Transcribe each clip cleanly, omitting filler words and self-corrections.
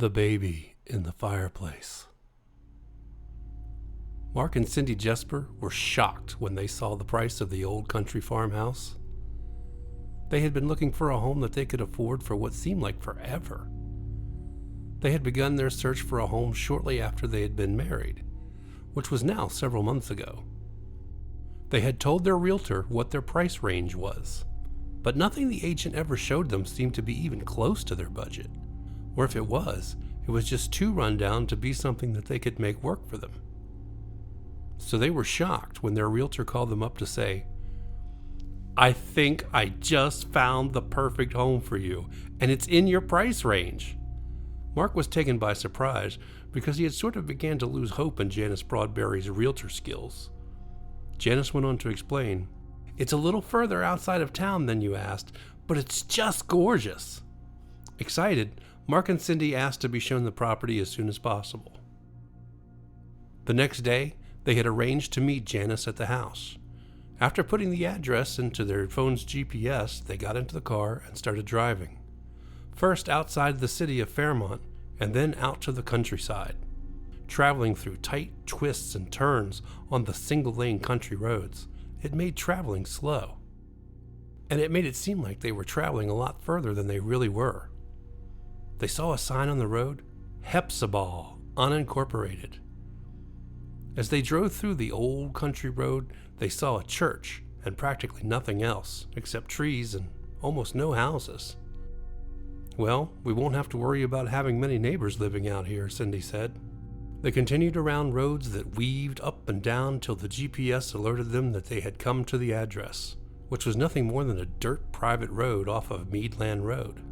The baby in the fireplace. Mark and Cindy Jesper were shocked when they saw the price of the old country farmhouse. They had been looking for a home that they could afford for what seemed like forever. They had begun their search for a home shortly after they had been married, which was now several months ago. They had told their realtor what their price range was, but nothing the agent ever showed them seemed to be even close to their budget. Or if it was just too run down to be something that they could make work for them. So they were shocked when their realtor called them up to say, "I think I just found the perfect home for you, and it's in your price range." Mark was taken by surprise because he had sort of began to lose hope in Janice Broadberry's realtor skills. Janice went on to explain, "It's a little further outside of town than you asked, but it's just gorgeous." Excited, Mark and Cindy asked to be shown the property as soon as possible. The next day, they had arranged to meet Janice at the house. After putting the address into their phone's GPS, they got into the car and started driving. First outside the city of Fairmont, and then out to the countryside. Traveling through tight twists and turns on the single-lane country roads, it made traveling slow. And it made it seem like they were traveling a lot further than they really were. They saw a sign on the road, Hepzibah, unincorporated. As they drove through the old country road, they saw a church and practically nothing else, except trees and almost no houses. "Well, we won't have to worry about having many neighbors living out here," Cindy said. They continued around roads that weaved up and down till the GPS alerted them that they had come to the address, which was nothing more than a dirt private road off of Meadland Road.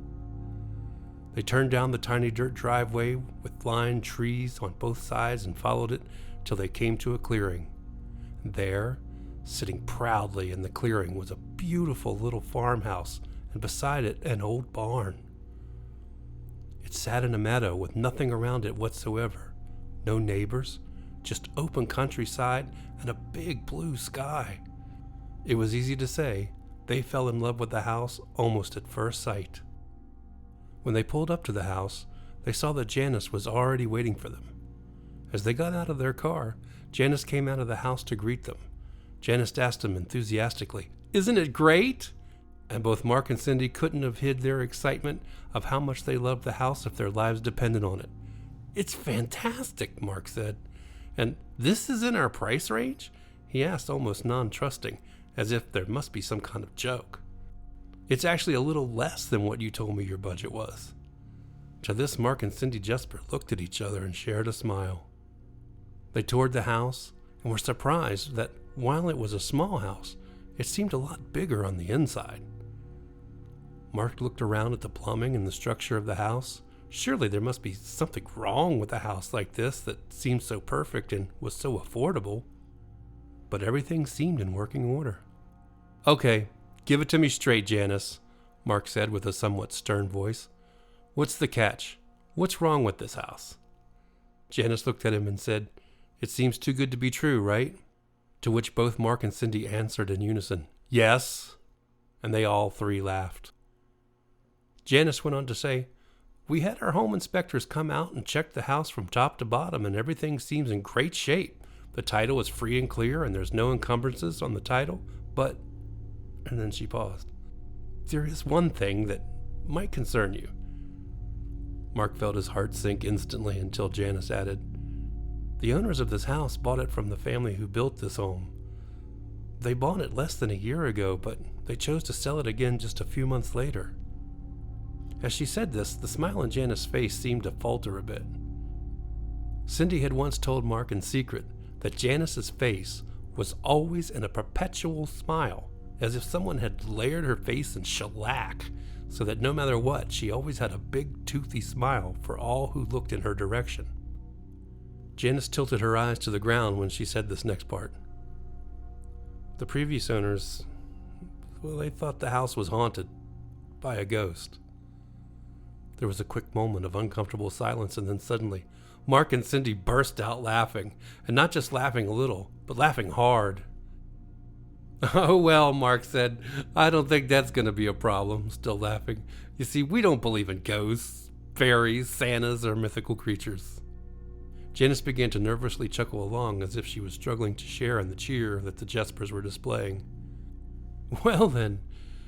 They turned down the tiny dirt driveway with lined trees on both sides and followed it till they came to a clearing. There, sitting proudly in the clearing, was a beautiful little farmhouse, and beside it an old barn. It sat in a meadow with nothing around it whatsoever. No neighbors, just open countryside and a big blue sky. It was easy to say they fell in love with the house almost at first sight. When they pulled up to the house, they saw that Janice was already waiting for them. As they got out of their car, Janice came out of the house to greet them. Janice asked them enthusiastically, "Isn't it great?" And both Mark and Cindy couldn't have hid their excitement of how much they loved the house if their lives depended on it. "It's fantastic," Mark said. "And this is in our price range?" he asked, almost non-trusting, as if there must be some kind of joke. "It's actually a little less than what you told me your budget was." To this, Mark and Cindy Jesper looked at each other and shared a smile. They toured the house and were surprised that while it was a small house, it seemed a lot bigger on the inside. Mark looked around at the plumbing and the structure of the house. Surely there must be something wrong with a house like this that seemed so perfect and was so affordable. But everything seemed in working order. "Okay, give it to me straight, Janice," Mark said with a somewhat stern voice. "What's the catch? What's wrong with this house?" Janice looked at him and said, "It seems too good to be true, right?" To which both Mark and Cindy answered in unison, "Yes," and they all three laughed. Janice went on to say, "We had our home inspectors come out and check the house from top to bottom, and everything seems in great shape. The title is free and clear, and there's no encumbrances on the title, but..." And then she paused. "There is one thing that might concern you." Mark felt his heart sink instantly until Janice added, "The owners of this house bought it from the family who built this home. They bought it less than a year ago, but they chose to sell it again just a few months later." As she said this, the smile on Janice's face seemed to falter a bit. Cindy had once told Mark in secret that Janice's face was always in a perpetual smile, as if someone had layered her face in shellac, so that no matter what, she always had a big toothy smile for all who looked in her direction. Janice tilted her eyes to the ground when she said this next part. "The previous owners, well, they thought the house was haunted by a ghost." There was a quick moment of uncomfortable silence, and then suddenly, Mark and Cindy burst out laughing, and not just laughing a little, but laughing hard. "Oh, well," Mark said, "I don't think that's going to be a problem," still laughing. "You see, we don't believe in ghosts, fairies, Santas, or mythical creatures. Janice began to nervously chuckle along as if she was struggling to share in the cheer that the Jespers were displaying. "Well then,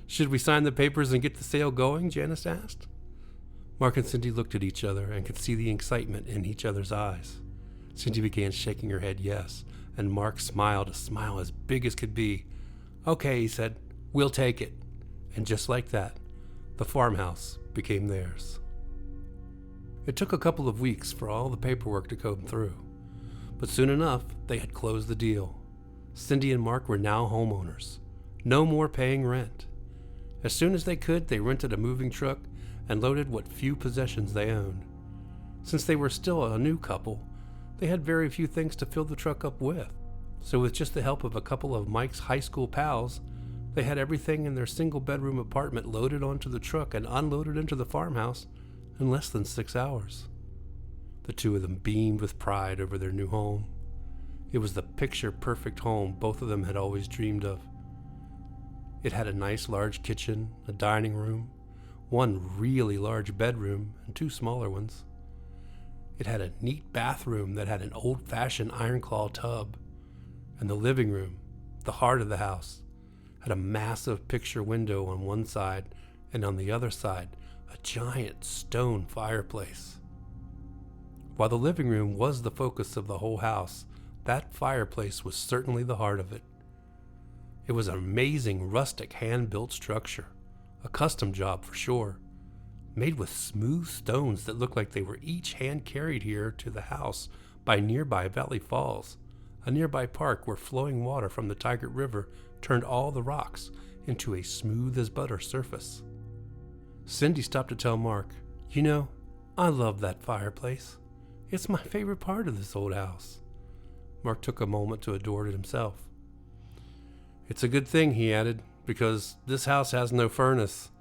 should we sign the papers and get the sale going?" Janice asked. Mark and Cindy looked at each other and could see the excitement in each other's eyes. Cindy began shaking her head yes, and Mark smiled a smile as big as could be. "Okay," he said, "we'll take it." And just like that, the farmhouse became theirs. It took a couple of weeks for all the paperwork to come through, but soon enough they had closed the deal. Cindy and Mark were now homeowners. No more paying rent. As soon as they could, they rented a moving truck and loaded what few possessions they owned. Since they were still a new couple, they had very few things to fill the truck up with. So with just the help of a couple of Mike's high school pals, they had everything in their single-bedroom apartment loaded onto the truck and unloaded into the farmhouse in less than 6 hours. The two of them beamed with pride over their new home. It was the picture-perfect home both of them had always dreamed of. It had a nice large kitchen, a dining room, one really large bedroom, and 2 smaller ones. It had a neat bathroom that had an old-fashioned iron-claw tub, and the living room, the heart of the house, had a massive picture window on one side, and on the other side, a giant stone fireplace. While the living room was the focus of the whole house, that fireplace was certainly the heart of it. It was an amazing rustic hand-built structure, a custom job for sure, made with smooth stones that looked like they were each hand-carried here to the house by nearby Valley Falls, a nearby park where flowing water from the Tigert River turned all the rocks into a smooth-as-butter surface. Cindy stopped to tell Mark, "You know, I love that fireplace. It's my favorite part of this old house." Mark took a moment to adore it himself. "It's a good thing," he added, "because this house has no furnace,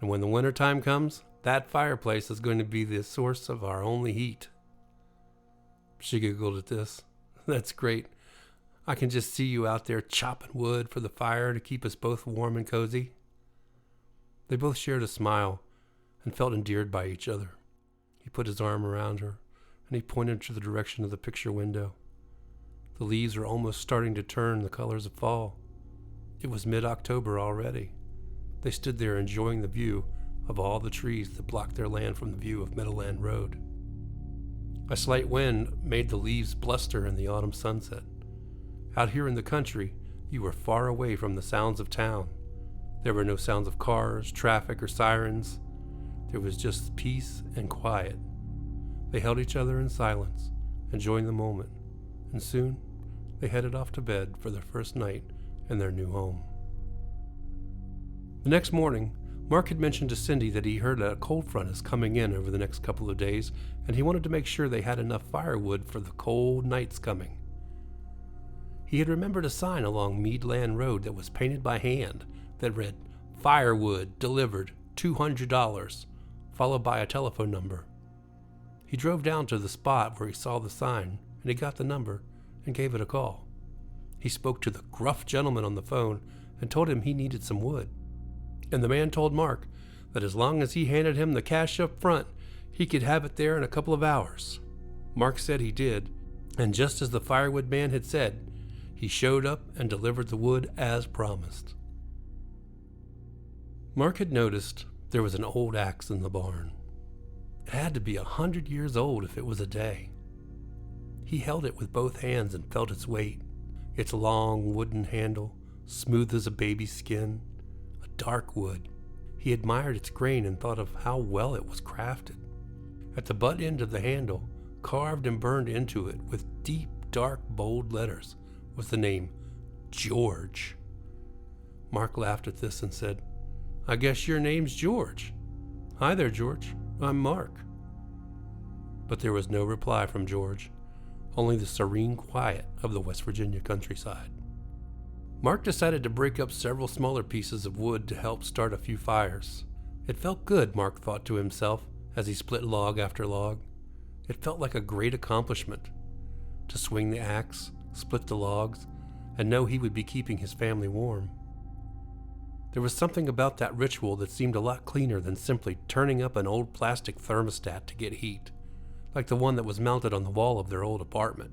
and when the winter time comes, that fireplace is going to be the source of our only heat." She giggled at this. "That's great. I can just see you out there chopping wood for the fire to keep us both warm and cozy." They both shared a smile and felt endeared by each other. He put his arm around her, and he pointed to the direction of the picture window. The leaves were almost starting to turn the colors of fall. It was mid-October already. They stood there enjoying the view of all the trees that blocked their land from the view of Meadowland Road. A slight wind made the leaves bluster in the autumn sunset. Out here in the country, you were far away from the sounds of town. There were no sounds of cars, traffic, or sirens. There was just peace and quiet. They held each other in silence, enjoying the moment, and soon they headed off to bed for their first night in their new home. The next morning, Mark had mentioned to Cindy that he heard a cold front is coming in over the next couple of days, and he wanted to make sure they had enough firewood for the cold nights coming. He had remembered a sign along Meadland Road that was painted by hand that read, "Firewood delivered, $200, followed by a telephone number. He drove down to the spot where he saw the sign, and he got the number and gave it a call. He spoke to the gruff gentleman on the phone and told him he needed some wood. And the man told Mark that as long as he handed him the cash up front, he could have it there in a couple of hours. Mark said he did, and just as the firewood man had said, he showed up and delivered the wood as promised. Mark had noticed there was an old axe in the barn. It had to be 100 years old if it was a day. He held it with both hands and felt its weight, its long wooden handle, smooth as a baby's skin, a dark wood. He admired its grain and thought of how well it was crafted. At the butt end of the handle, carved and burned into it with deep, dark, bold letters, was the name George. Mark laughed at this and said, "I guess your name's George." "Hi there, George. I'm Mark." But there was no reply from George, only the serene quiet of the West Virginia countryside. Mark decided to break up several smaller pieces of wood to help start a few fires. It felt good, Mark thought to himself, as he split log after log. It felt like a great accomplishment. To swing the axe, split the logs, and know he would be keeping his family warm. There was something about that ritual that seemed a lot cleaner than simply turning up an old plastic thermostat to get heat, like the one that was mounted on the wall of their old apartment.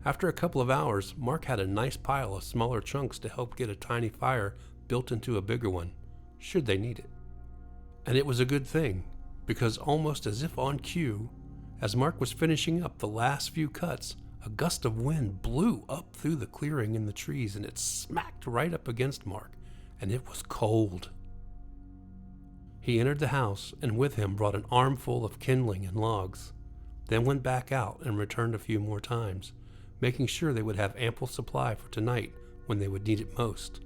After a couple of hours, Mark had a nice pile of smaller chunks to help get a tiny fire built into a bigger one, should they need it. And it was a good thing, because almost as if on cue, as Mark was finishing up the last few cuts, a gust of wind blew up through the clearing in the trees and it smacked right up against Mark, and it was cold. He entered the house and with him brought an armful of kindling and logs, then went back out and returned a few more times, making sure they would have ample supply for tonight when they would need it most.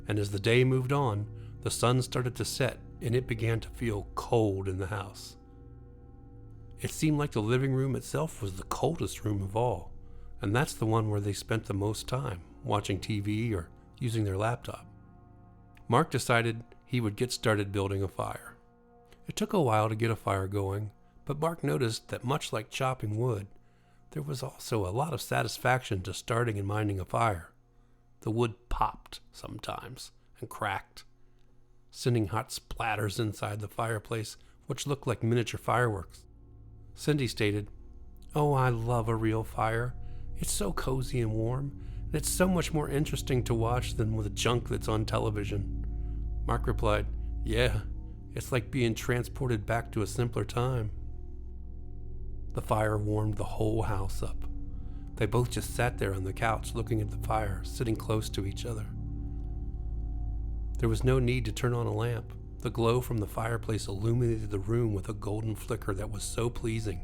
And as the day moved on, the sun started to set and it began to feel cold in the house. It seemed like the living room itself was the coldest room of all, and that's the one where they spent the most time, watching TV or using their laptop. Mark decided he would get started building a fire. It took a while to get a fire going, but Mark noticed that much like chopping wood, there was also a lot of satisfaction to starting and minding a fire. The wood popped sometimes and cracked, sending hot splatters inside the fireplace, which looked like miniature fireworks. Cindy stated, "Oh, I love a real fire. It's so cozy and warm, and it's so much more interesting to watch than with the junk that's on television." Mark replied, "Yeah, it's like being transported back to a simpler time." The fire warmed the whole house up. They both just sat there on the couch looking at the fire, sitting close to each other. There was no need to turn on a lamp. The glow from the fireplace illuminated the room with a golden flicker that was so pleasing.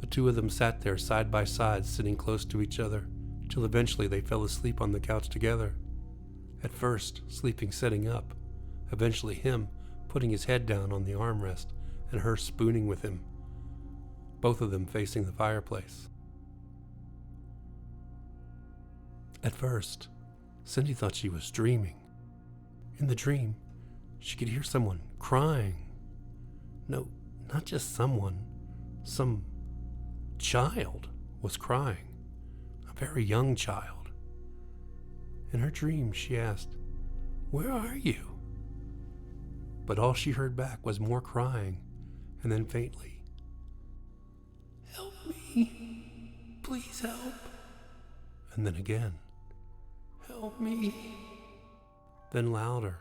The two of them sat there side by side, sitting close to each other, till eventually they fell asleep on the couch together. At first, sleeping sitting up, eventually him putting his head down on the armrest and her spooning with him, both of them facing the fireplace. At first, Cindy thought she was dreaming. In the dream, she could hear someone crying. No, not just someone. Some child was crying. A very young child. In her dream, she asked, "Where are you?" But all she heard back was more crying, and then faintly, "Help me. Please help." And then again, "Help me." Then louder,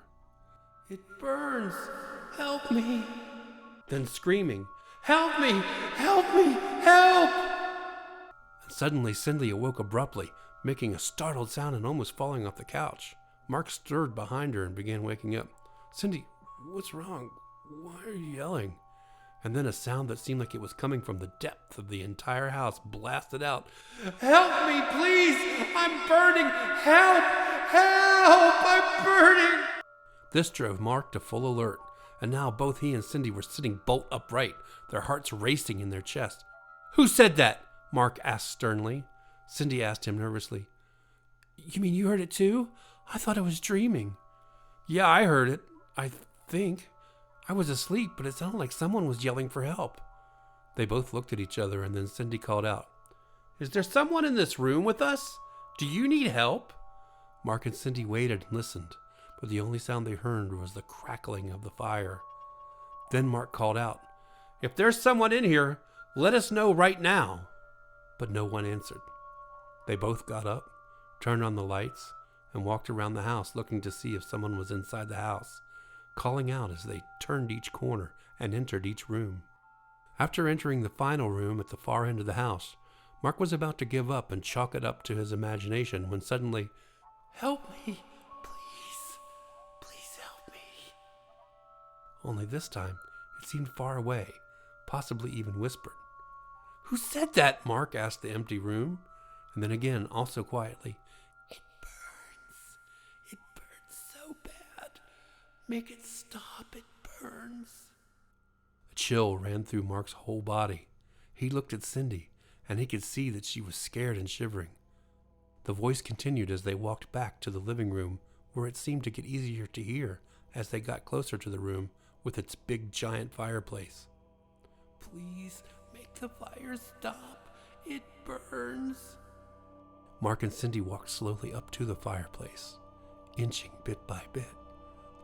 "It burns. Help me." Then screaming, "Help me! Help me! Help!" And suddenly Cindy awoke abruptly, making a startled sound and almost falling off the couch. Mark stirred behind her and began waking up. "Cindy, what's wrong? Why are you yelling?" And then a sound that seemed like it was coming from the depth of the entire house blasted out, "Help me, please! I'm burning! Help! Help! I'm burning!" This drove Mark to full alert, and now both he and Cindy were sitting bolt upright, their hearts racing in their chests. "Who said that?" Mark asked sternly. Cindy asked him nervously, "You mean you heard it too? I thought I was dreaming." "Yeah, I heard it, I think. I was asleep, but it sounded like someone was yelling for help." They both looked at each other, and then Cindy called out, "Is there someone in this room with us? Do you need help?" Mark and Cindy waited and listened, but the only sound they heard was the crackling of the fire. Then Mark called out, "If there's someone in here, let us know right now." But no one answered. They both got up, turned on the lights, and walked around the house looking to see if someone was inside the house, calling out as they turned each corner and entered each room. After entering the final room at the far end of the house, Mark was about to give up and chalk it up to his imagination when suddenly, "Help me, please, please help me." Only this time, it seemed far away, possibly even whispered. "Who said that?" Mark asked the empty room, and then again, also quietly, "It burns. It burns so bad. Make it stop, it burns." A chill ran through Mark's whole body. He looked at Cindy, and he could see that she was scared and shivering. The voice continued as they walked back to the living room, where it seemed to get easier to hear as they got closer to the room with its big giant fireplace. "Please make the fire stop. It burns." Mark and Cindy walked slowly up to the fireplace. inching bit by bit,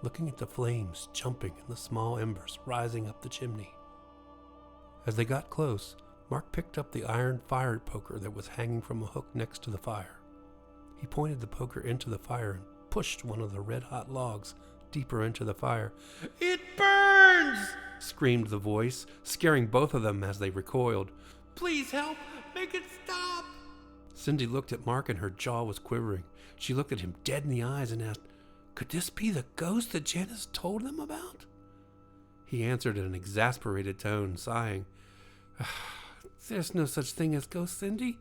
looking at the flames jumping and the small embers rising up the chimney. As they got close, Mark picked up the iron fire poker that was hanging from a hook next to the fire. He pointed the poker into the fire and pushed one of the red-hot logs deeper into the fire. "It burns!" screamed the voice, scaring both of them as they recoiled. "Please help! Make it stop!" Cindy looked at Mark and her jaw was quivering. She looked at him dead in the eyes and asked, "Could this be the ghost that Janice told them about?" He answered in an exasperated tone, sighing, "There's no such thing as ghosts, Cindy.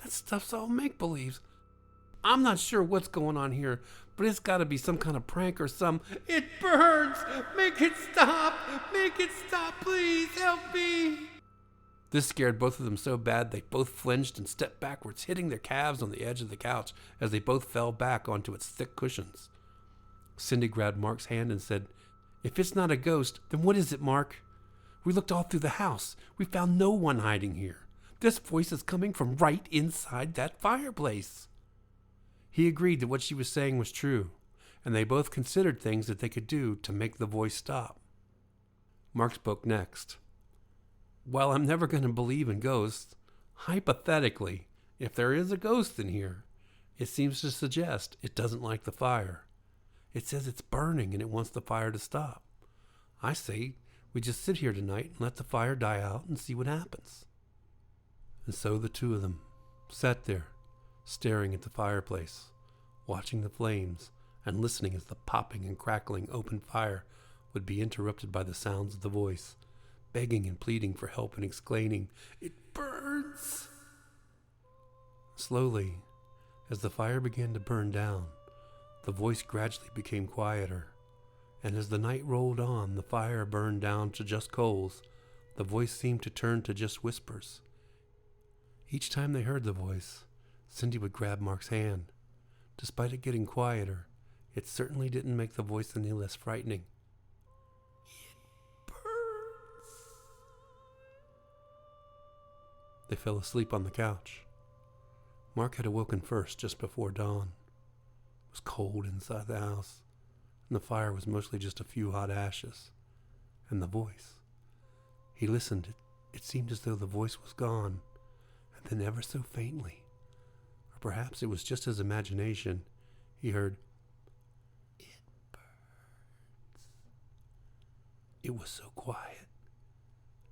That stuff's all make-believes. I'm not sure what's going on here, but it's got to be some kind of prank or some—" "It burns! Make it stop! Make it stop, please! Help me!" This scared both of them so bad they both flinched and stepped backwards, hitting their calves on the edge of the couch as they both fell back onto its thick cushions. Cindy grabbed Mark's hand and said, "If it's not a ghost, then what is it, Mark? We looked all through the house. We found no one hiding here. This voice is coming from right inside that fireplace." He agreed that what she was saying was true, and they both considered things that they could do to make the voice stop. Mark spoke next. "Well, I'm never going to believe in ghosts. Hypothetically, if there is a ghost in here, it seems to suggest it doesn't like the fire. It says it's burning and it wants the fire to stop. I say we just sit here tonight and let the fire die out and see what happens." And so the two of them sat there, staring at the fireplace, watching the flames and listening as the popping and crackling open fire would be interrupted by the sounds of the voice, begging and pleading for help and exclaiming, "It burns!" Slowly, as the fire began to burn down, the voice gradually became quieter, and as the night rolled on, the fire burned down to just coals. The voice seemed to turn to just whispers. Each time they heard the voice, Cindy would grab Mark's hand. Despite it getting quieter, it certainly didn't make the voice any less frightening. "It burns." They fell asleep on the couch. Mark had awoken first just before dawn. It was cold inside the house, and the fire was mostly just a few hot ashes. And the voice. He listened. It seemed as though the voice was gone, and then ever so faintly, or perhaps it was just his imagination, he heard, "It burns." It was so quiet.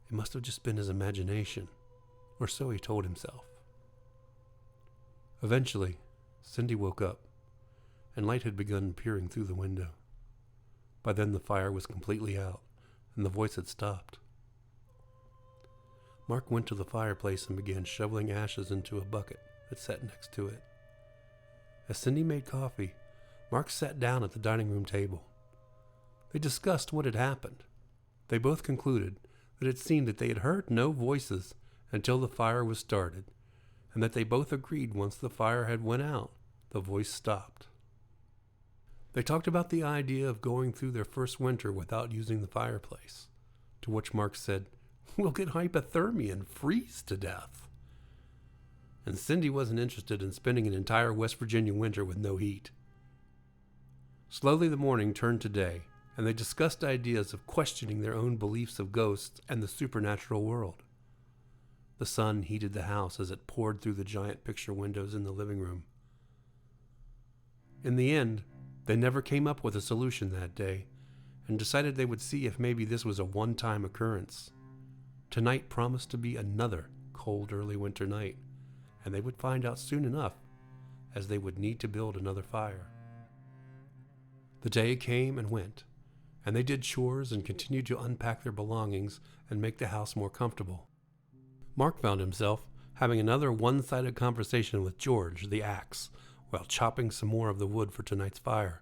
It must have just been his imagination, or so he told himself. Eventually, Cindy woke up, and light had begun peering through the window. By then the fire was completely out, and the voice had stopped. Mark went to the fireplace and began shoveling ashes into a bucket that sat next to it. As Cindy made coffee, Mark sat down at the dining room table. They discussed what had happened. They both concluded that it seemed that they had heard no voices until the fire was started, and that they both agreed once the fire had went out, the voice stopped. They talked about the idea of going through their first winter without using the fireplace, to which Mark said, "We'll get hypothermia and freeze to death." And Cindy wasn't interested in spending an entire West Virginia winter with no heat. Slowly the morning turned to day, and they discussed ideas of questioning their own beliefs of ghosts and the supernatural world. The sun heated the house as it poured through the giant picture windows in the living room. In the end, they never came up with a solution that day, and decided they would see if maybe this was a one-time occurrence. Tonight promised to be another cold early winter night, and they would find out soon enough, as they would need to build another fire. The day came and went, and they did chores and continued to unpack their belongings and make the house more comfortable. Mark found himself having another one-sided conversation with George, the axe, while chopping some more of the wood for tonight's fire.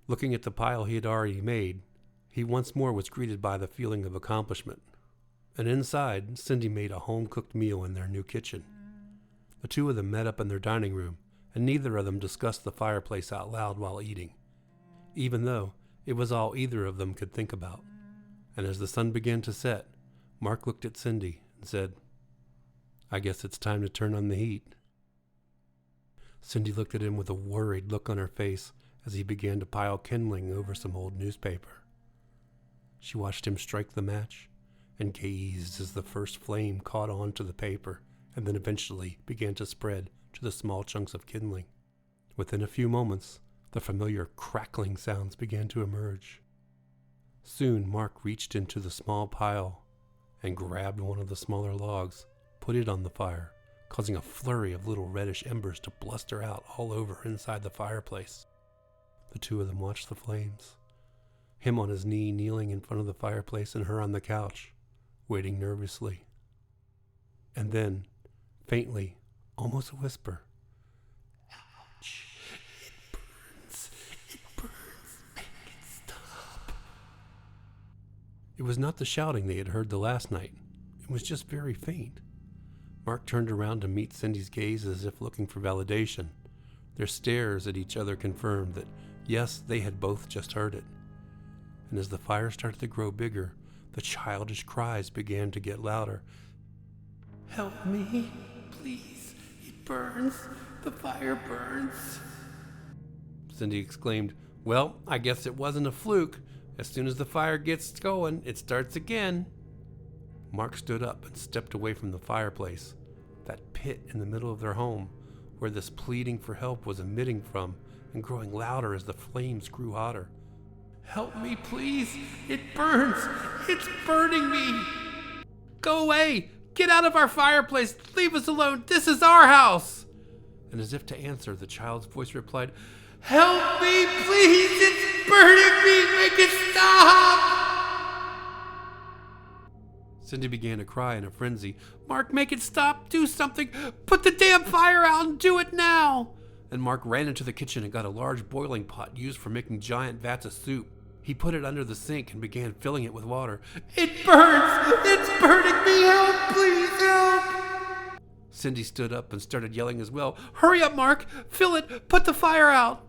Looking at the pile he had already made, he once more was greeted by the feeling of accomplishment. And inside, Cindy made a home-cooked meal in their new kitchen. The two of them met up in their dining room, and neither of them discussed the fireplace out loud while eating, even though it was all either of them could think about. And as the sun began to set, Mark looked at Cindy and said, "I guess it's time to turn on the heat." Cindy looked at him with a worried look on her face as he began to pile kindling over some old newspaper. She watched him strike the match and gazed as the first flame caught on to the paper and then eventually began to spread to the small chunks of kindling. Within a few moments, the familiar crackling sounds began to emerge. Soon Mark reached into the small pile and grabbed one of the smaller logs, put it on the fire, causing a flurry of little reddish embers to bluster out all over inside the fireplace. The two of them watched the flames, him on his knee kneeling in front of the fireplace and her on the couch, waiting nervously. And then, faintly, almost a whisper, "Ouch, it burns, make it stop." It was not the shouting they had heard the last night. It was just very faint. Mark turned around to meet Cindy's gaze as if looking for validation. Their stares at each other confirmed that, yes, they had both just heard it. And as the fire started to grow bigger, the childish cries began to get louder. "Help me, please, it burns, the fire burns." Cindy exclaimed, "Well, I guess it wasn't a fluke. As soon as the fire gets going, it starts again." Mark stood up and stepped away from the fireplace, that pit in the middle of their home, where this pleading for help was emitting from and growing louder as the flames grew hotter. "Help me, please! It burns! It's burning me! Go away! Get out of our fireplace! Leave us alone! This is our house!" And as if to answer, the child's voice replied, "Help me, please! It's burning me! Make it stop!" Cindy began to cry in a frenzy. "Mark, make it stop! Do something! Put the damn fire out and do it now!" And Mark ran into the kitchen and got a large boiling pot used for making giant vats of soup. He put it under the sink and began filling it with water. "It burns! It's burning me! Help, please, help!" Cindy stood up and started yelling as well. "Hurry up, Mark! Fill it! Put the fire out!"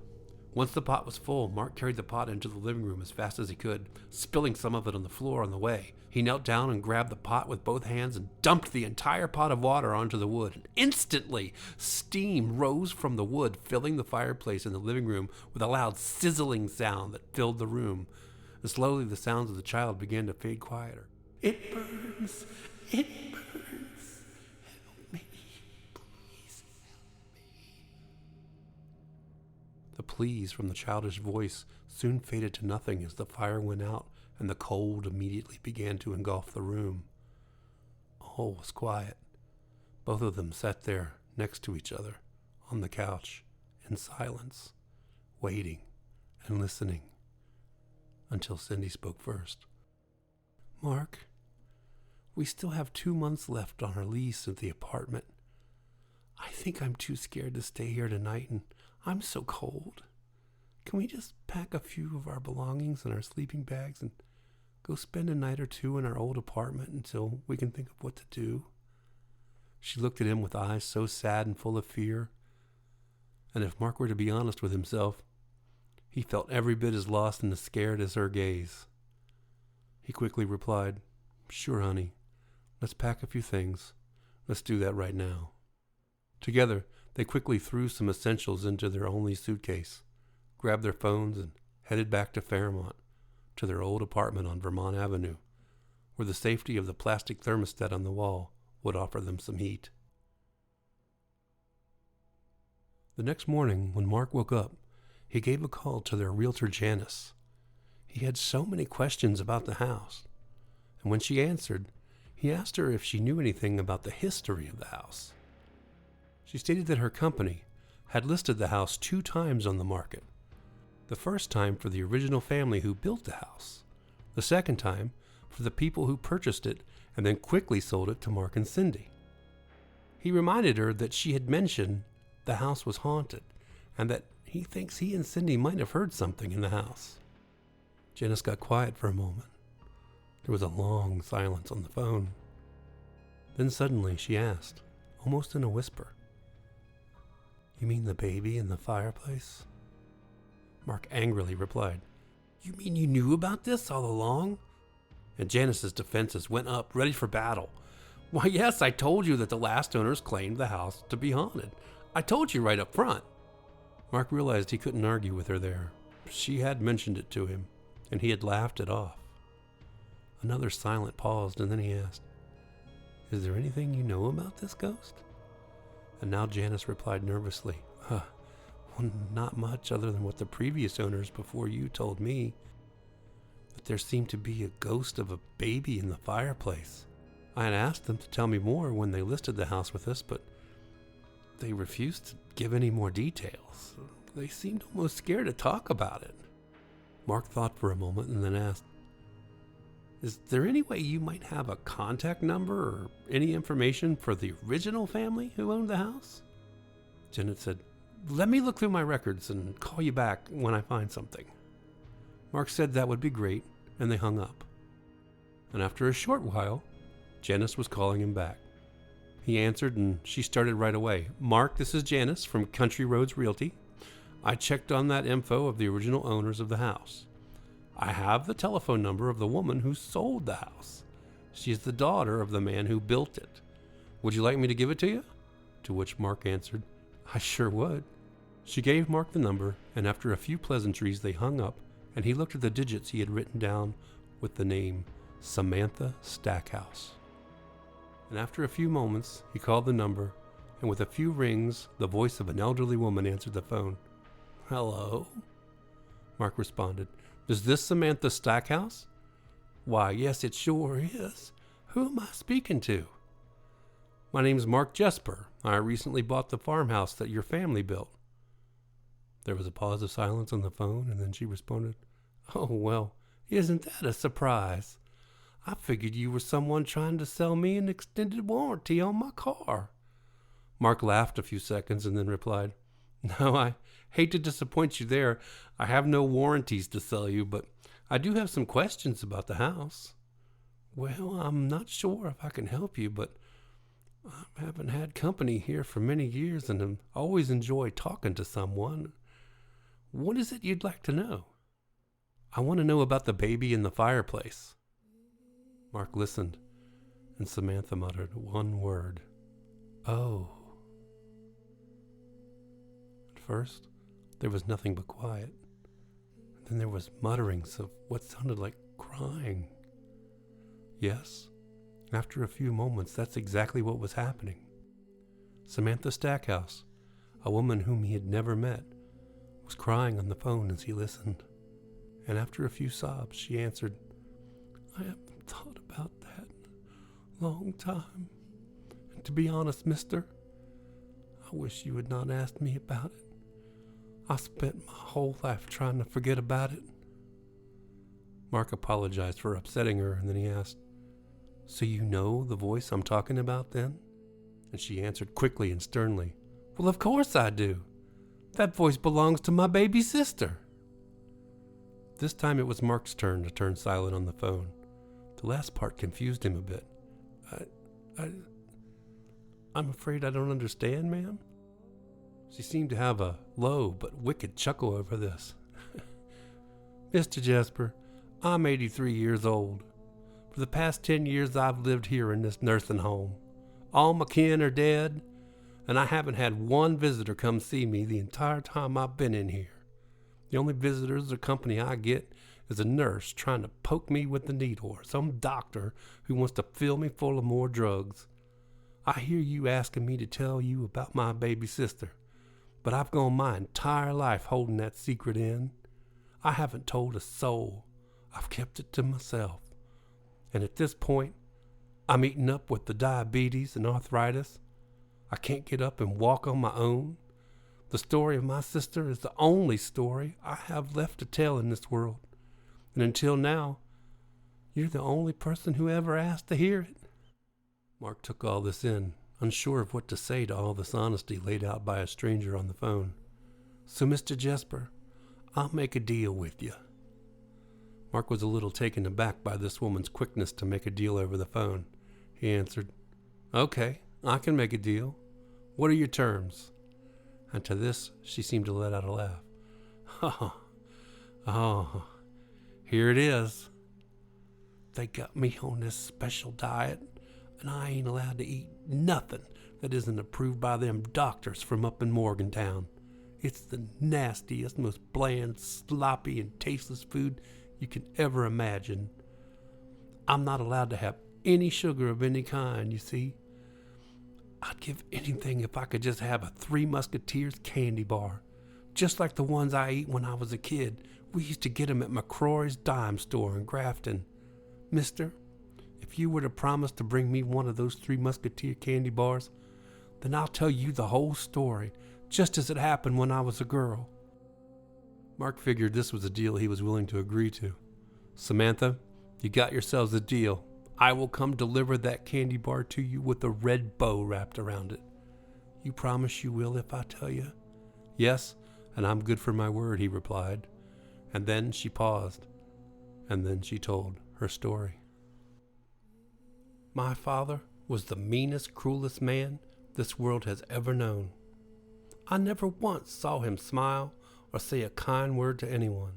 Once the pot was full, Mark carried the pot into the living room as fast as he could, spilling some of it on the floor on the way. He knelt down and grabbed the pot with both hands and dumped the entire pot of water onto the wood. And instantly, steam rose from the wood, filling the fireplace in the living room with a loud sizzling sound that filled the room. And slowly the sounds of the child began to fade quieter. "It burns! It burns! Help me! Please help me!" The pleas from the childish voice soon faded to nothing as the fire went out and the cold immediately began to engulf the room. All was quiet. Both of them sat there next to each other on the couch in silence, waiting and listening, until Cindy spoke first. "Mark, we still have 2 months left on our lease at the apartment. I think I'm too scared to stay here tonight, and I'm so cold. Can we just pack a few of our belongings and our sleeping bags and go spend a night or two in our old apartment until we can think of what to do?" She looked at him with eyes so sad and full of fear. And if Mark were to be honest with himself, he felt every bit as lost and as scared as her gaze. He quickly replied, "Sure, honey. Let's pack a few things. Let's do that right now." Together, they quickly threw some essentials into their only suitcase, grabbed their phones, and headed back to Fairmont, to their old apartment on Vermont Avenue, where the safety of the plastic thermostat on the wall would offer them some heat. The next morning, when Mark woke up, he gave a call to their realtor, Janice. He had so many questions about the house, and when she answered, he asked her if she knew anything about the history of the house. She stated that her company had listed the house 2 times on the market. The first time for the original family who built the house. The second time for the people who purchased it and then quickly sold it to Mark and Cindy. He reminded her that she had mentioned the house was haunted and that he thinks he and Cindy might have heard something in the house. Janice got quiet for a moment. There was a long silence on the phone. Then suddenly she asked, almost in a whisper, "You mean the baby in the fireplace?" Mark angrily replied, "You mean you knew about this all along?" And Janice's defenses went up, ready for battle. "Why, yes, I told you that the last owners claimed the house to be haunted. I told you right up front." Mark realized he couldn't argue with her there. She had mentioned it to him, and he had laughed it off. Another silent paused, and then he asked, "Is there anything you know about this ghost?" And now Janice replied nervously, Well, not much other than what the previous owners before you told me. But there seemed to be a ghost of a baby in the fireplace. I had asked them to tell me more when they listed the house with us, but they refused to give any more details. They seemed almost scared to talk about it. Mark thought for a moment and then asked, "Is there any way you might have a contact number or any information for the original family who owned the house?" Janet said, "Let me look through my records and call you back when I find something." Mark said that would be great, and they hung up. And after a short while, Janice was calling him back. He answered, and she started right away. "Mark, this is Janice from Country Roads Realty. I checked on that info of the original owners of the house. I have the telephone number of the woman who sold the house. She is the daughter of the man who built it. Would you like me to give it to you?" To which Mark answered, "I sure would." She gave Mark the number, and after a few pleasantries they hung up, and he looked at the digits he had written down with the name Samantha Stackhouse. And after a few moments, he called the number, and with a few rings, the voice of an elderly woman answered the phone. "Hello?" Mark responded, "Is this Samantha Stackhouse?" "Why, yes, it sure is. Who am I speaking to?" "My name's Mark Jesper. I recently bought the farmhouse that your family built." There was a pause of silence on the phone, and then she responded, "Oh, well, isn't that a surprise? I figured you were someone trying to sell me an extended warranty on my car." Mark laughed a few seconds and then replied, "No, I hate to disappoint you there. I have no warranties to sell you, but I do have some questions about the house." "Well, I'm not sure if I can help you, but I haven't had company here for many years and have always enjoyed talking to someone. What is it you'd like to know?" "I want to know about the baby in the fireplace." Mark listened, and Samantha muttered one word, "Oh." At first, there was nothing but quiet. Then there was mutterings of what sounded like crying. Yes, after a few moments, that's exactly what was happening. Samantha Stackhouse, a woman whom he had never met, was crying on the phone as he listened. And after a few sobs, she answered, "I haven't thought about that in a long time. And to be honest, mister, I wish you had not asked me about it. I spent my whole life trying to forget about it." Mark apologized for upsetting her, and then he asked, "So you know the voice I'm talking about then?" And she answered quickly and sternly, "Well, of course I do. That voice belongs to my baby sister." This time it was Mark's turn to turn silent on the phone. The last part confused him a bit. I'm afraid I don't understand, ma'am." She seemed to have a low but wicked chuckle over this. "Mr. Jesper, I'm 83 years old. For the past 10 years I've lived here in this nursing home. All my kin are dead, and I haven't had one visitor come see me the entire time I've been in here. The only visitors or company I get is a nurse trying to poke me with the needle or some doctor who wants to fill me full of more drugs. I hear you asking me to tell you about my baby sister, but I've gone my entire life holding that secret in. I haven't told a soul. I've kept it to myself. And at this point, I'm eating up with the diabetes and arthritis. I can't get up and walk on my own. The story of my sister is the only story I have left to tell in this world. And until now, you're the only person who ever asked to hear it." Mark took all this in, unsure of what to say to all this honesty laid out by a stranger on the phone. "So, Mr. Jesper, I'll make a deal with you." Mark was a little taken aback by this woman's quickness to make a deal over the phone. He answered, "Okay, I can make a deal. What are your terms?" And to this, she seemed to let out a laugh. Oh, here it is. They got me on this special diet, and I ain't allowed to eat nothing that isn't approved by them doctors from up in Morgantown. It's the nastiest, most bland, sloppy, and tasteless food you can ever imagine. I'm not allowed to have any sugar of any kind, you see. I'd give anything if I could just have a Three Musketeers candy bar, just like the ones I ate when I was a kid. We used to get them at McCrory's dime store in Grafton. Mister, if you were to promise to bring me one of those Three Musketeer candy bars, then I'll tell you the whole story, just as it happened when I was a girl. Mark figured this was a deal he was willing to agree to. Samantha, you got yourselves a deal. I will come deliver that candy bar to you with a red bow wrapped around it. You promise you will if I tell you? Yes, and I'm good for my word, he replied. And then she paused, and then she told her story. My father was the meanest, cruelest man this world has ever known. I never once saw him smile or say a kind word to anyone.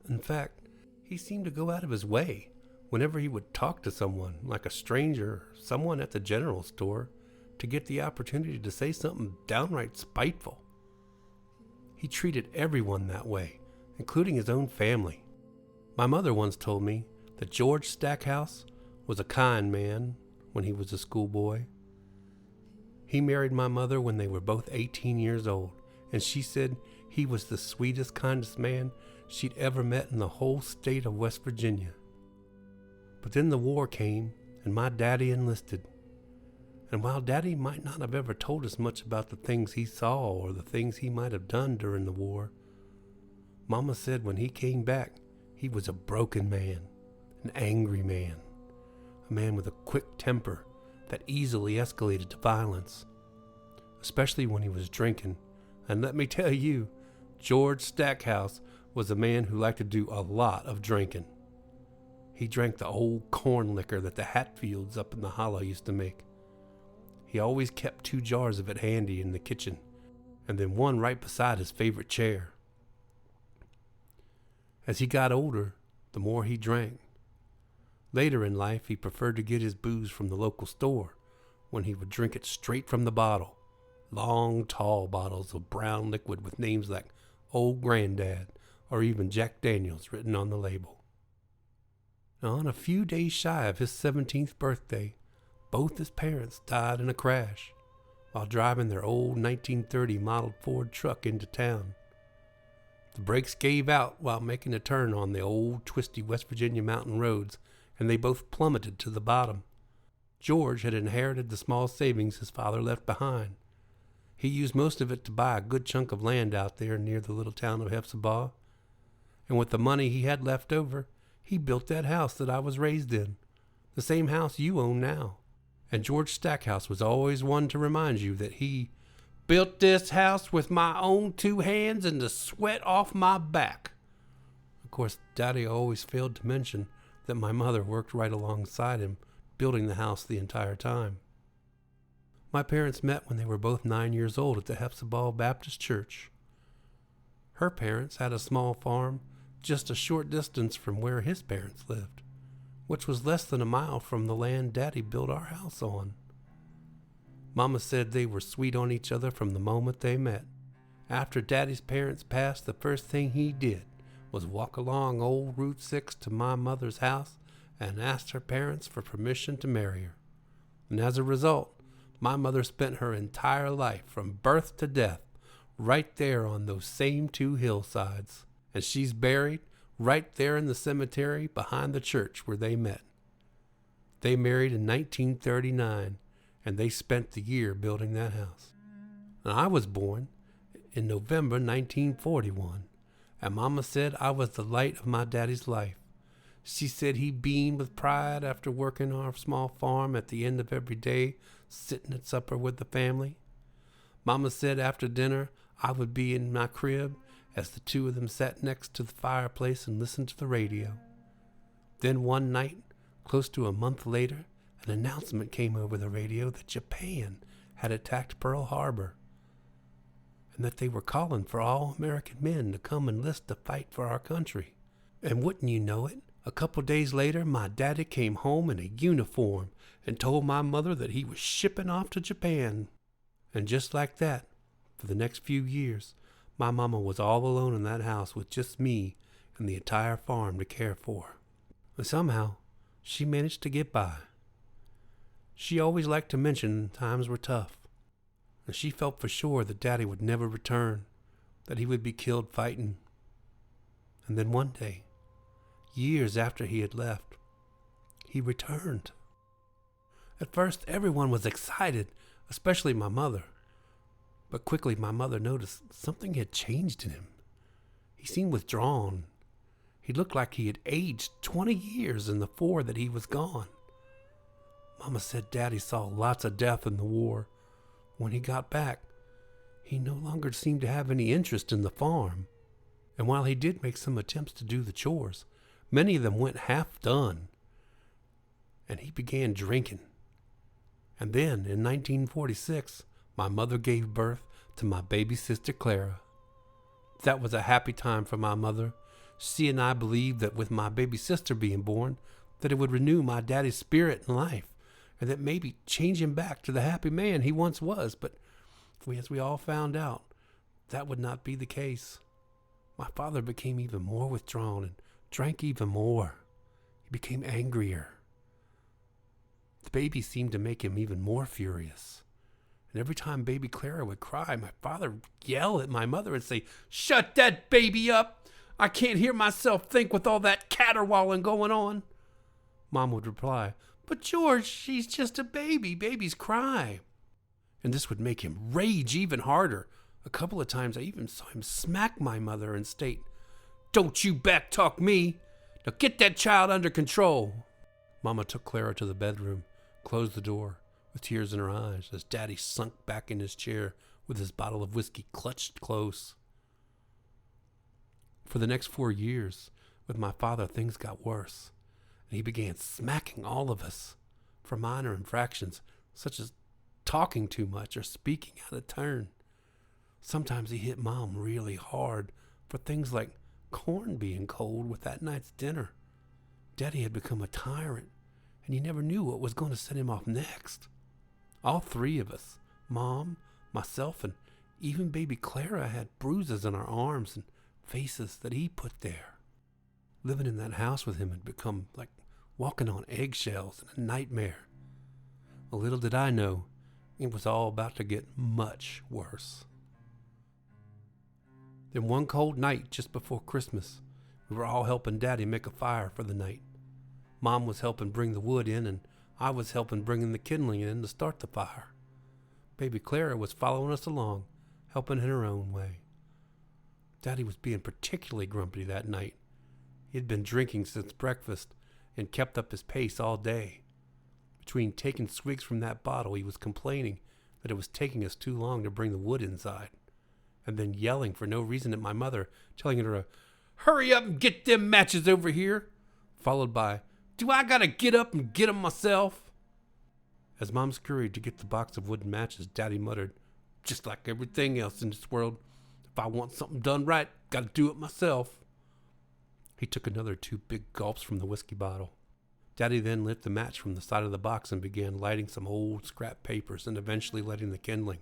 In fact, he seemed to go out of his way whenever he would talk to someone, like a stranger or someone at the general store, to get the opportunity to say something downright spiteful. He treated everyone that way, including his own family. My mother once told me that George Stackhouse was a kind man when he was a schoolboy. He married my mother when they were both 18 years old, and she said he was the sweetest, kindest man she'd ever met in the whole state of West Virginia. But then the war came, and my daddy enlisted. And while Daddy might not have ever told us much about the things he saw or the things he might have done during the war, Mama said when he came back, he was a broken man, an angry man, a man with a quick temper that easily escalated to violence, especially when he was drinking. And let me tell you, George Stackhouse was a man who liked to do a lot of drinking. He drank the old corn liquor that the Hatfields up in the hollow used to make. He always kept 2 jars of it handy in the kitchen, and then one right beside his favorite chair. As he got older, the more he drank. Later in life, he preferred to get his booze from the local store, when he would drink it straight from the bottle. Long, tall bottles of brown liquid with names like Old Granddad or even Jack Daniels written on the label. Now, on a few days shy of his 17th birthday, both his parents died in a crash while driving their old 1930 model Ford truck into town. The brakes gave out while making a turn on the old, twisty West Virginia mountain roads, and they both plummeted to the bottom. George had inherited the small savings his father left behind. He used most of it to buy a good chunk of land out there near the little town of Hepzibah, and with the money he had left over, he built that house that I was raised in, the same house you own now. And George Stackhouse was always one to remind you that he built this house with my own 2 hands and the sweat off my back. Of course, Daddy always failed to mention that my mother worked right alongside him, building the house the entire time. My parents met when they were both 9 years old at the Hepzibah Baptist Church. Her parents had a small farm just a short distance from where his parents lived, which was less than a mile from the land Daddy built our house on. Mama said they were sweet on each other from the moment they met. After Daddy's parents passed, the first thing he did was walk along old Route 6 to my mother's house and asked her parents for permission to marry her. And as a result, my mother spent her entire life from birth to death right there on those same 2 hillsides. And she's buried right there in the cemetery behind the church where they met. They married in 1939, and they spent the year building that house. And I was born in November 1941, and Mama said I was the light of my daddy's life. She said he beamed with pride after working on our small farm at the end of every day, sitting at supper with the family. Mama said after dinner I would be in my crib as the 2 of them sat next to the fireplace and listened to the radio. Then one night, close to a month later, an announcement came over the radio that Japan had attacked Pearl Harbor, and that they were calling for all American men to come enlist to fight for our country. And wouldn't you know it, a couple days later, my daddy came home in a uniform and told my mother that he was shipping off to Japan. And just like that, for the next few years, My mama was all alone in that house with just me and the entire farm to care for. And somehow, she managed to get by. She always liked to mention times were tough, and she felt for sure that Daddy would never return, that he would be killed fighting. And then one day, years after he had left, he returned. At first, everyone was excited, especially my mother. But quickly, my mother noticed something had changed in him. He seemed withdrawn. He looked like he had aged 20 years in the 4 that he was gone. Mama said Daddy saw lots of death in the war. When he got back, he no longer seemed to have any interest in the farm. And while he did make some attempts to do the chores, many of them went half done. And he began drinking. And then, in 1946, my mother gave birth to my baby sister Clara. That was a happy time for my mother. She and I believed that with my baby sister being born, that it would renew my daddy's spirit and life, and that maybe change him back to the happy man he once was. But as we all found out, that would not be the case. My father became even more withdrawn and drank even more. He became angrier. The baby seemed to make him even more furious. And every time baby Clara would cry, my father would yell at my mother and say, "Shut that baby up! I can't hear myself think with all that caterwauling going on." Mom would reply, "But George, she's just a baby. Babies cry." And this would make him rage even harder. A couple of times I even saw him smack my mother and state, "Don't you backtalk me. Now get that child under control." Mama took Clara to the bedroom, closed the door, with tears in her eyes as Daddy sunk back in his chair with his bottle of whiskey clutched close. For the next 4 years, with my father, things got worse, and he began smacking all of us for minor infractions, such as talking too much or speaking out of turn. Sometimes he hit Mom really hard for things like corn being cold with that night's dinner. Daddy had become a tyrant, and he never knew what was going to set him off next. All 3 of us, Mom, myself, and even baby Clara, had bruises on our arms and faces that he put there. Living in that house with him had become like walking on eggshells and a nightmare. A little did I know, it was all about to get much worse. Then one cold night just before Christmas, we were all helping Daddy make a fire for the night. Mom was helping bring the wood in, and I was helping bring the kindling in to start the fire. Baby Clara was following us along, helping in her own way. Daddy was being particularly grumpy that night. He had been drinking since breakfast and kept up his pace all day. Between taking swigs from that bottle, he was complaining that it was taking us too long to bring the wood inside, and then yelling for no reason at my mother, telling her to hurry up and get them matches over here, followed by, "Do I gotta get up and get 'em myself?" As Mom scurried to get the box of wooden matches, Daddy muttered, "Just like everything else in this world, if I want something done right, gotta do it myself." He took another 2 big gulps from the whiskey bottle. Daddy then lit the match from the side of the box and began lighting some old scrap papers and eventually lighting the kindling.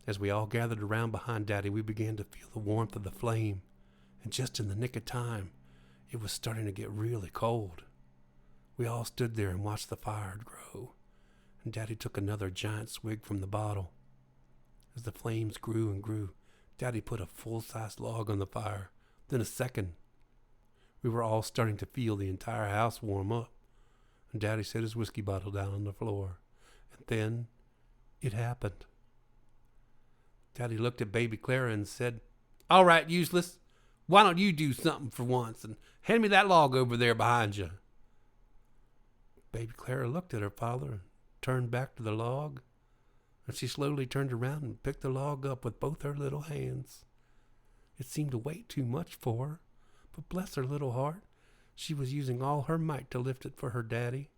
As we all gathered around behind Daddy, we began to feel the warmth of the flame, and just in the nick of time, it was starting to get really cold. We all stood there and watched the fire grow, and Daddy took another giant swig from the bottle. As the flames grew and grew, Daddy put a full-sized log on the fire, then a second. We were all starting to feel the entire house warm up, and Daddy set his whiskey bottle down on the floor, and then it happened. Daddy looked at baby Clara and said, "All right, useless. Why don't you do something for once and hand me that log over there behind you?" Baby Clara looked at her father and turned back to the log, and she slowly turned around and picked the log up with both her little hands. It seemed to weigh too much for her, but bless her little heart, she was using all her might to lift it for her daddy.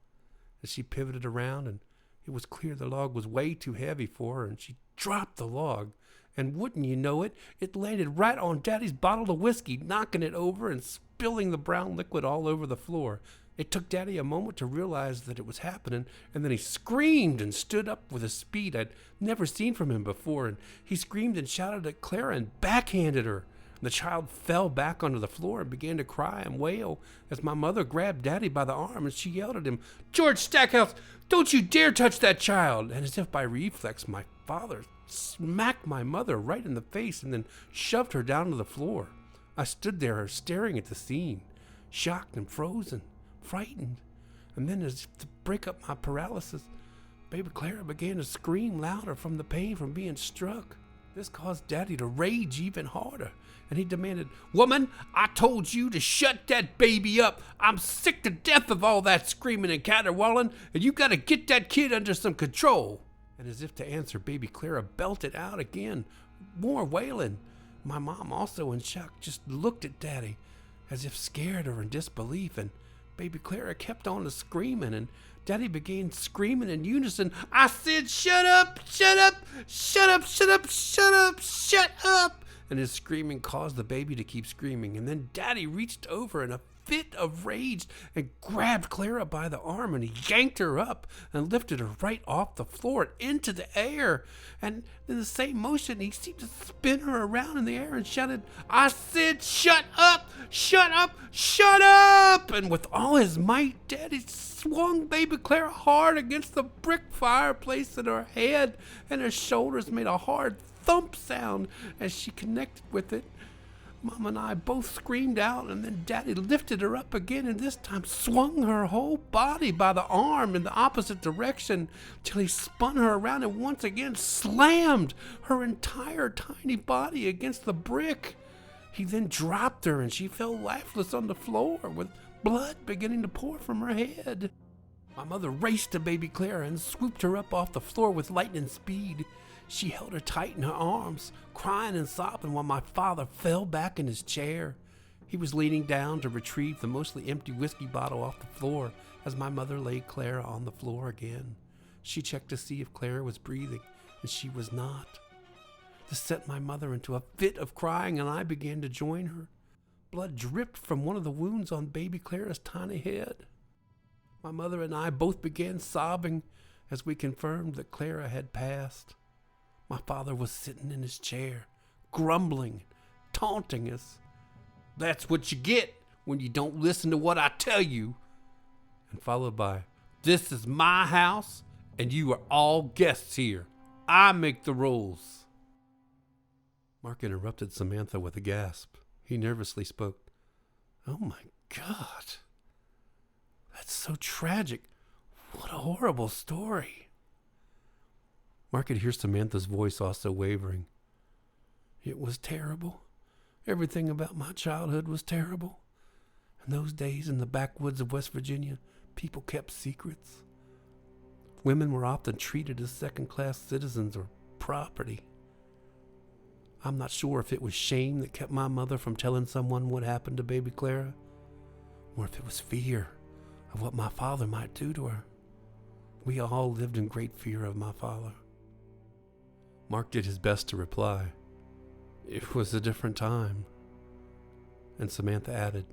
As she pivoted around, and it was clear the log was way too heavy for her, and she dropped the log, and wouldn't you know it, it landed right on Daddy's bottle of whiskey, knocking it over and spilling the brown liquid all over the floor. It took Daddy a moment to realize that it was happening, and then he screamed and stood up with a speed I'd never seen from him before, and he screamed and shouted at Clara and backhanded her. The child fell back onto the floor and began to cry and wail as my mother grabbed Daddy by the arm and she yelled at him, "George Stackhouse, don't you dare touch that child!" And as if by reflex, my father smacked my mother right in the face and then shoved her down to the floor. I stood there staring at the scene, shocked and frozen, frightened, and then as if to break up my paralysis, baby Clara began to scream louder from the pain from being struck. This caused Daddy to rage even harder, and he demanded, "Woman, I told you to shut that baby up. I'm sick to death of all that screaming and caterwauling, and you gotta get that kid under some control." And as if to answer, baby Clara belted out again, more wailing. My mom, also in shock, just looked at Daddy as if scared or in disbelief, and baby Clara kept on screaming, and Daddy began screaming in unison, "I said shut up, shut up, shut up, shut up, shut up, shut up." And his screaming caused the baby to keep screaming, and then Daddy reached over in a fit of rage and grabbed Clara by the arm, and he yanked her up and lifted her right off the floor and into the air. And in the same motion, he seemed to spin her around in the air and shouted, "I said shut up, shut up, shut up!" And with all his might, Daddy swung baby Clara hard against the brick fireplace in her head, and her shoulders made a hard thump sound as she connected with it. Mom and I both screamed out, and then Daddy lifted her up again and this time swung her whole body by the arm in the opposite direction till he spun her around and once again slammed her entire tiny body against the brick. He then dropped her and she fell lifeless on the floor with blood beginning to pour from her head. My mother raced to baby Clara and swooped her up off the floor with lightning speed. She held her tight in her arms, crying and sobbing while my father fell back in his chair. He was leaning down to retrieve the mostly empty whiskey bottle off the floor as my mother laid Clara on the floor again. She checked to see if Clara was breathing, and she was not. This set my mother into a fit of crying, and I began to join her. Blood dripped from one of the wounds on baby Clara's tiny head. My mother and I both began sobbing as we confirmed that Clara had passed. My father was sitting in his chair, grumbling, taunting us. "That's what you get when you don't listen to what I tell you." And followed by, "This is my house, and you are all guests here. I make the rules." Mark interrupted Samantha with a gasp. He nervously spoke, "Oh my God, that's so tragic. What a horrible story." Mark could hear Samantha's voice also wavering. "It was terrible. Everything about my childhood was terrible. In those days in the backwoods of West Virginia, people kept secrets. Women were often treated as second-class citizens or property. I'm not sure if it was shame that kept my mother from telling someone what happened to baby Clara, or if it was fear of what my father might do to her. We all lived in great fear of my father." Mark did his best to reply, "It was a different time." And Samantha added,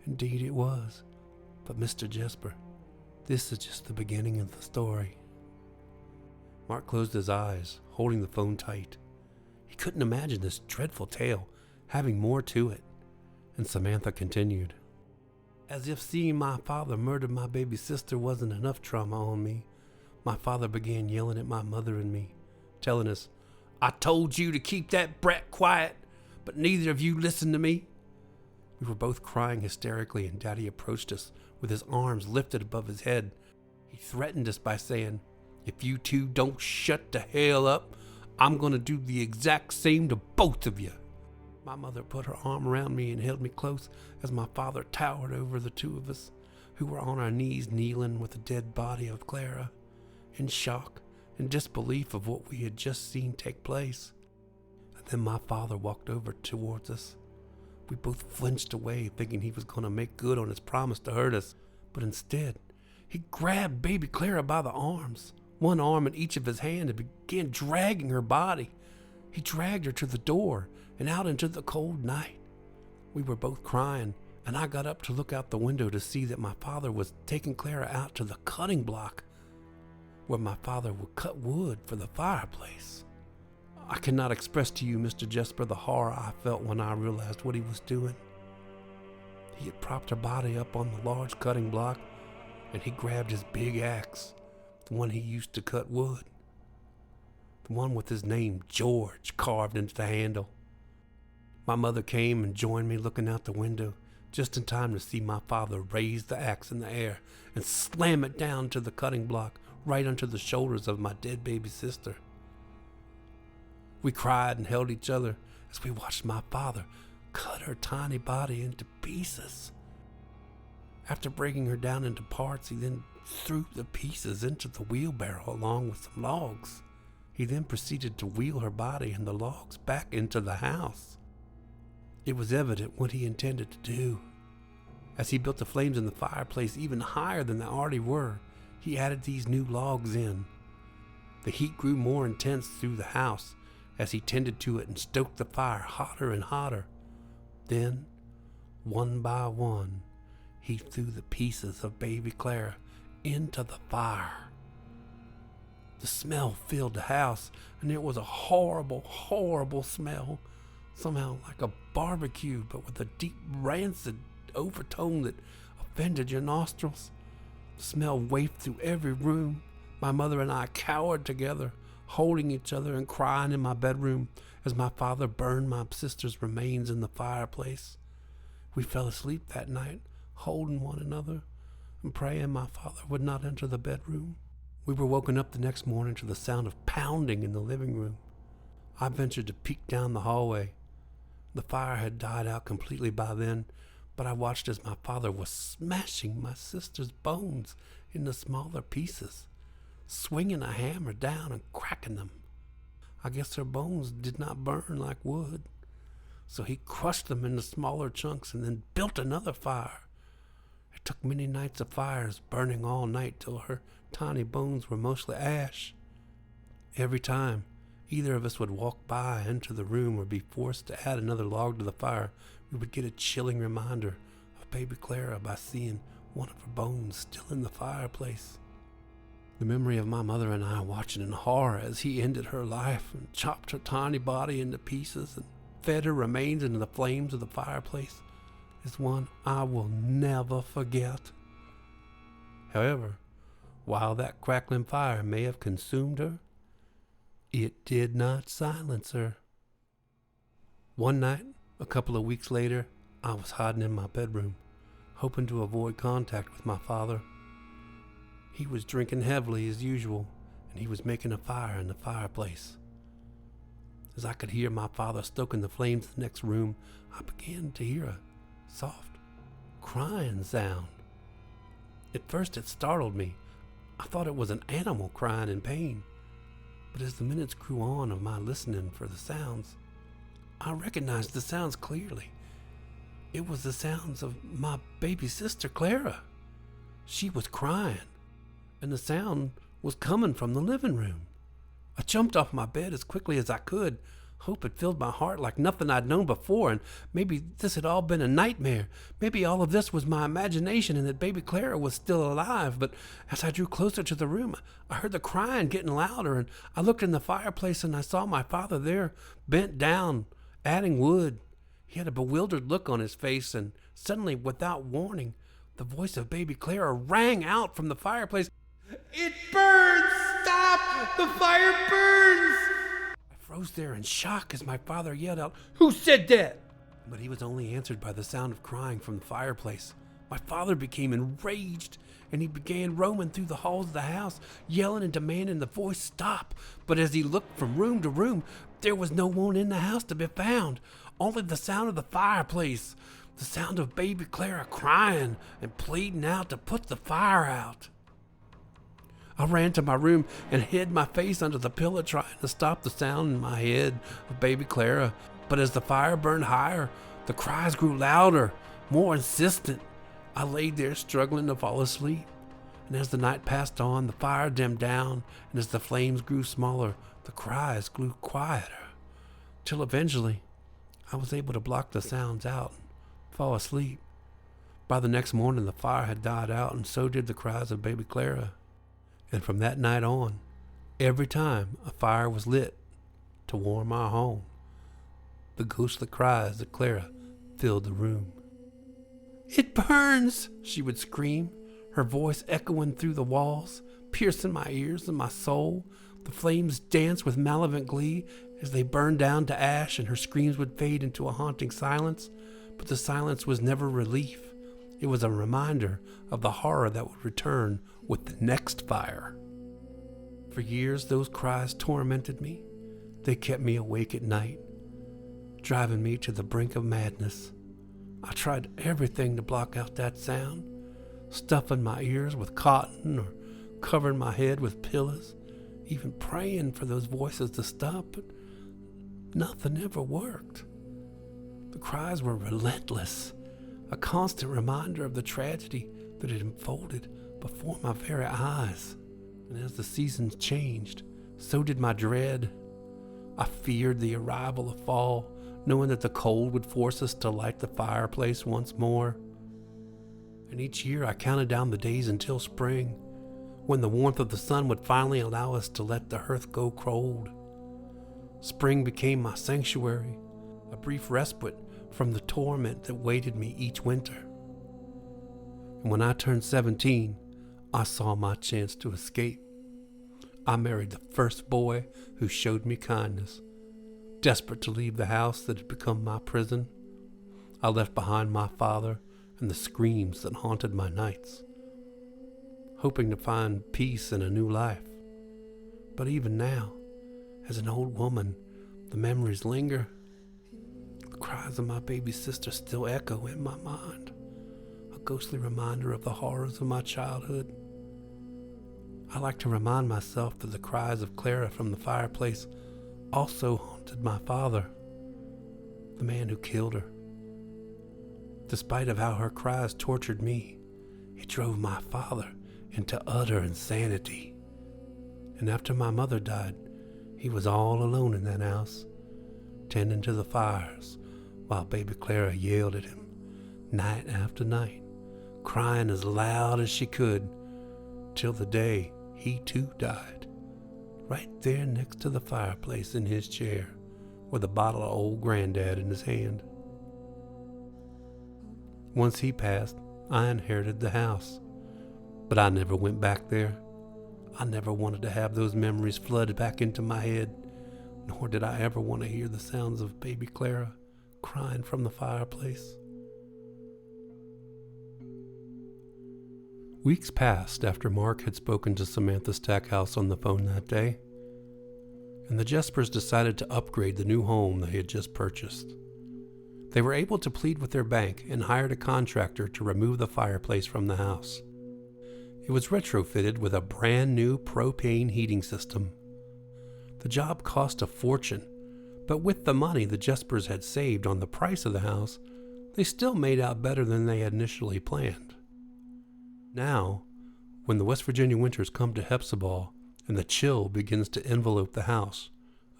"Indeed it was. But Mr. Jesper, this is just the beginning of the story." Mark closed his eyes, holding the phone tight. He couldn't imagine this dreadful tale having more to it. And Samantha continued, "As if seeing my father murder my baby sister wasn't enough trauma on me, my father began yelling at my mother and me, telling us, 'I told you to keep that brat quiet, but neither of you listened to me.' We were both crying hysterically, and Daddy approached us with his arms lifted above his head. He threatened us by saying, 'If you two don't shut the hell up, I'm going to do the exact same to both of you.' My mother put her arm around me and held me close as my father towered over the two of us, who were on our knees kneeling with the dead body of Clara, in shock and disbelief of what we had just seen take place. And then my father walked over towards us. We both flinched away, thinking he was going to make good on his promise to hurt us, but instead, he grabbed baby Clara by the arms, one arm in each of his hands, and began dragging her body. He dragged her to the door and out into the cold night. We were both crying and I got up to look out the window to see that my father was taking Clara out to the cutting block where my father would cut wood for the fireplace. I cannot express to you, Mr. Jesper, the horror I felt when I realized what he was doing. He had propped her body up on the large cutting block, and he grabbed his big axe, the one he used to cut wood, the one with his name George carved into the handle. My mother came and joined me looking out the window, just in time to see my father raise the axe in the air and slam it down to the cutting block right onto the shoulders of my dead baby sister. We cried and held each other as we watched my father cut her tiny body into pieces. After breaking her down into parts, he then threw the pieces into the wheelbarrow along with some logs. He then proceeded to wheel her body and the logs back into the house. It was evident what he intended to do. As he built the flames in the fireplace even higher than they already were, he added these new logs in. The heat grew more intense through the house as he tended to it and stoked the fire hotter and hotter. Then, one by one, he threw the pieces of baby Clara into the fire. The smell filled the house, and it was a horrible, horrible smell, somehow like a barbecue, but with a deep, rancid overtone that offended your nostrils. The smell wafted through every room. My mother and I cowered together, holding each other and crying in my bedroom as my father burned my sister's remains in the fireplace. We fell asleep that night, holding one another and praying my father would not enter the bedroom. We were woken up the next morning to the sound of pounding in the living room. I ventured to peek down the hallway. The fire had died out completely by then, but I watched as my father was smashing my sister's bones into smaller pieces, swinging a hammer down and cracking them. I guess her bones did not burn like wood, so he crushed them into smaller chunks and then built another fire. It took many nights of fires, burning all night till her tiny bones were mostly ash. Every time either of us would walk by into the room or be forced to add another log to the fire, we would get a chilling reminder of baby Clara by seeing one of her bones still in the fireplace. The memory of my mother and I watching in horror as he ended her life and chopped her tiny body into pieces and fed her remains into the flames of the fireplace is one I will never forget. However, while that crackling fire may have consumed her, it did not silence her. One night, a couple of weeks later, I was hiding in my bedroom, hoping to avoid contact with my father. He was drinking heavily as usual, and he was making a fire in the fireplace. As I could hear my father stoking the flames in the next room, I began to hear a soft, crying sound. At first it startled me. I thought it was an animal crying in pain. But as the minutes grew on of my listening for the sounds, I recognized the sounds clearly. It was the sounds of my baby sister Clara. She was crying, and the sound was coming from the living room. I jumped off my bed as quickly as I could. Hope had filled my heart like nothing I'd known before, and maybe this had all been a nightmare. Maybe all of this was my imagination and that baby Clara was still alive. But as I drew closer to the room, I heard the crying getting louder, and I looked in the fireplace and I saw my father there, bent down, adding wood. He had a bewildered look on his face, and suddenly, without warning, the voice of baby Clara rang out from the fireplace. "It burns! Stop! The fire burns!" I froze there in shock as my father yelled out, "Who said that?" But he was only answered by the sound of crying from the fireplace. My father became enraged, and he began roaming through the halls of the house, yelling and demanding the voice stop. But as he looked from room to room, there was no one in the house to be found, only the sound of the fireplace, the sound of baby Clara crying and pleading out to put the fire out. I ran to my room and hid my face under the pillow, trying to stop the sound in my head of baby Clara. But as the fire burned higher, the cries grew louder, more insistent. I laid there struggling to fall asleep. And as the night passed on, the fire dimmed down, and as the flames grew smaller, the cries grew quieter, till eventually I was able to block the sounds out and fall asleep By the next morning, the fire had died out, and so did the cries of baby Clara. And from that night on, every time a fire was lit to warm our home, the ghostly cries of Clara filled the room. "It burns!" she would scream, her voice echoing through the walls, piercing my ears and my soul. The flames danced with malevolent glee as they burned down to ash, and her screams would fade into a haunting silence. But the silence was never relief. It was a reminder of the horror that would return with the next fire. For years, those cries tormented me. They kept me awake at night, driving me to the brink of madness. I tried everything to block out that sound, stuffing my ears with cotton or covering my head with pillows, even praying for those voices to stop, but nothing ever worked. The cries were relentless, a constant reminder of the tragedy that had unfolded before my very eyes. And as the seasons changed, so did my dread. I feared the arrival of fall, knowing that the cold would force us to light the fireplace once more. And each year I counted down the days until spring, when the warmth of the sun would finally allow us to let the hearth go cold. Spring became my sanctuary, a brief respite from the torment that waited me each winter. And when I turned 17, I saw my chance to escape. I married the first boy who showed me kindness. Desperate to leave the house that had become my prison, I left behind my father and the screams that haunted my nights, hoping to find peace in a new life. But even now, as an old woman, the memories linger. The cries of my baby sister still echo in my mind, a ghostly reminder of the horrors of my childhood. I like to remind myself that the cries of Clara from the fireplace also haunted my father, the man who killed her. Despite of how her cries tortured me, it drove my father into utter insanity. And after my mother died, he was all alone in that house, tending to the fires, while baby Clara yelled at him night after night, crying as loud as she could, till the day he too died, right there next to the fireplace in his chair, with a bottle of old Granddad in his hand. Once he passed, I inherited the house, but I never went back there. I never wanted to have those memories flood back into my head, nor did I ever want to hear the sounds of baby Clara crying from the fireplace. Weeks passed after Mark had spoken to Samantha Stackhouse on the phone that day, and the Jespers decided to upgrade the new home they had just purchased. They were able to plead with their bank and hired a contractor to remove the fireplace from the house. It was retrofitted with a brand new propane heating system. The job cost a fortune, but with the money the Jespers had saved on the price of the house, they still made out better than they had initially planned. Now, when the West Virginia winters come to Hepzibah and the chill begins to envelope the house,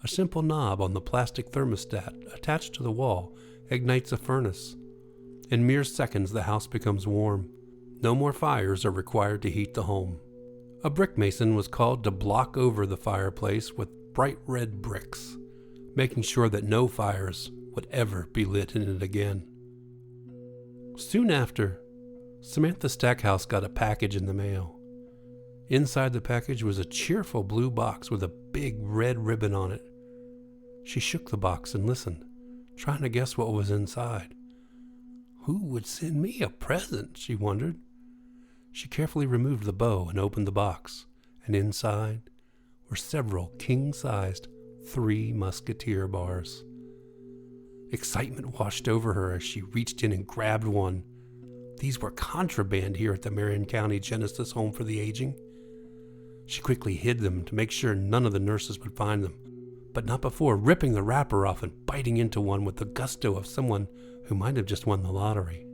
a simple knob on the plastic thermostat attached to the wall ignites a furnace. In mere seconds, the house becomes warm. No more fires are required to heat the home. A brick mason was called to block over the fireplace with bright red bricks, making sure that no fires would ever be lit in it again. Soon after, Samantha Stackhouse got a package in the mail. Inside the package was a cheerful blue box with a big red ribbon on it. She shook the box and listened, trying to guess what was inside. Who would send me a present, she wondered. She carefully removed the bow and opened the box, and inside were several king-sized Three Musketeer bars. Excitement washed over her as she reached in and grabbed one. These were contraband here at the Marion County Genesis Home for the Aging. She quickly hid them to make sure none of the nurses would find them, but not before ripping the wrapper off and biting into one with the gusto of someone who might have just won the lottery.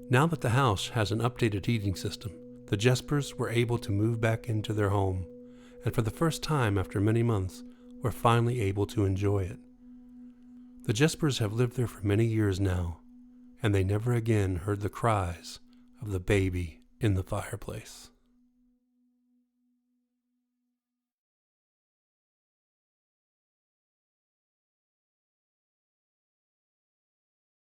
Now that the house has an updated heating system, the Jespers were able to move back into their home, and for the first time after many months, were finally able to enjoy it. The Jespers have lived there for many years now, and they never again heard the cries of the baby in the fireplace.